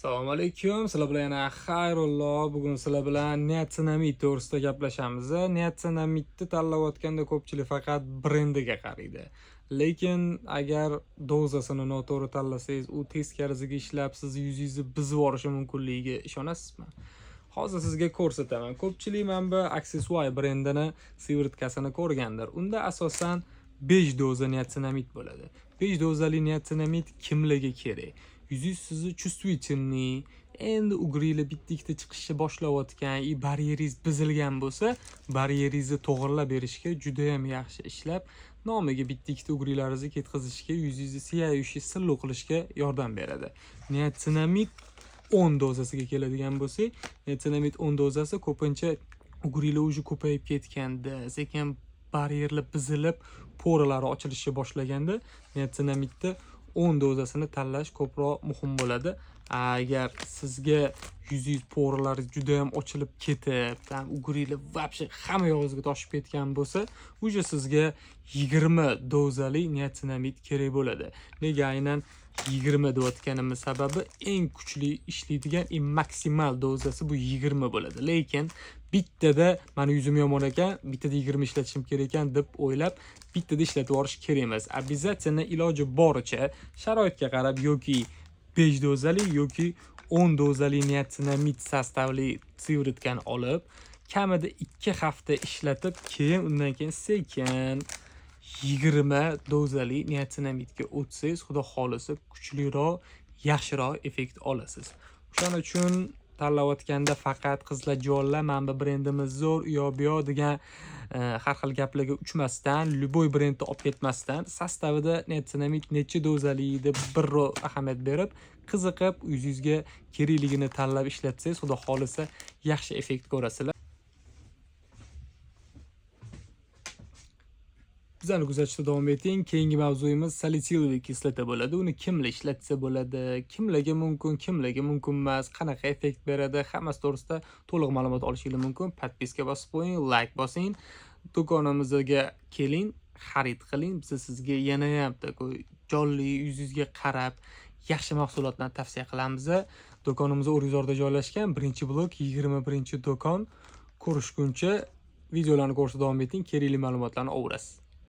Assalomu alaykum. Sizlar bilan yana xayrullo. Bugun sizlar bilan niacinamid to'g'risida gaplashamiz. Niacinamidni tanlayotganda ko'pchilik faqat brendiga qaraydi. Lekin agar dozasini noto'g'ri tanlasangiz, u teskarisiga ishlab sizni yuzingizni buzib yuborishi mumkinligiga ishonasizmi? Hozir sizga ko'rsataman. Ko'pchilik mana bu Accessoire brendini sivritkasini ko'rgandir. Unda asosan 5 doza niacinamid bo'ladi. 5 dozali niacinamid kimlarga kerak? Yuzingiz sizni chувствительный, endi ugrilar bitta-ikkita chiqishni boshlayotgan, baryeringiz buzilgan bo'lsa, baryeringizni to'g'rilab berishga juda ham yaxshi ishlab, nomiga bitta-ikkita ugrilaringizni ketkazishga, yuzingizni siyayushi, silliq qilishga yordam beradi. Niacinamid 10 dozasiga keladigan bo'lsak, niacinamid 10 dozasi ko'pincha ugrilar уже ko'payib ketganda, sekin baryerlar buzilib, poralari ochilishga boshlaganda, niacinamidni 10 dozasini tanlash ko'proq muhim bo'ladi. Agar sizga yuzingiz poralaringiz juda ham ochilib ketib, ugrilar вообще hamma yog'ingizga toshib ketgan bo'lsa, uje sizga 20 dozali niacinamid kerak bo'ladi. Nega aynan 20 deyotganimiz sababi eng kuchli ishlaydigan maksimal dozasi bu 20 bo'ladi. Lekin bittada meni yuzim yomon ekan, bittada 20 ishlatishim kerak ekan deb o'ylab, bittada ishlatib yuborish kerak emas. Обязательно iloji boricha sharoitga qarab yoki 5 dozali yoki 10 dozali niacinamid sostavli sivritkani olib, kamida 2 hafta ishlatib, keyin undan keyin sekin 20 dozali niacinamidga o'tsangiz, xudo xolisa kuchliroq, yaxshiroq effekt olasiz. Shuning uchun tanlayotganda faqat qizlar jonlar, mana bu brendimiz zo'r, u yoq bu yoq degan har xil gaplarga uchmasdan, любой brendni olib ketmasdan, sostavida niacinamid necha dozali deb birro ahamiyat berib, qiziqib, yuzingizga kerakligini tanlab ishlatsangiz, xudo xolisa yaxshi effekt ko'rasizlar. Bizani kuzatishda davom eting. Keyingi mavzuyimiz salitsiliy kislota bo'ladi. Uni kimlar ishlatsa bo'ladi, kimlarga mumkin emas, qanaqa effekt beradi, hammasi to'g'risida to'liq ma'lumot olishingiz mumkin. Podpiska bosib qo'ying, like bosing, do'konimizga keling, xarid qiling. Biz sizga yana ham jonli yuzingizga qarab yaxshi mahsulotlarni tavsiya qilamiz. Do'konimiz O'rgizorda joylashgan, 1-blok, 21-do'kon. Ko'rishguncha videolarni ko'rishda davom eting, kerakli ma'lumotlarni olasiz.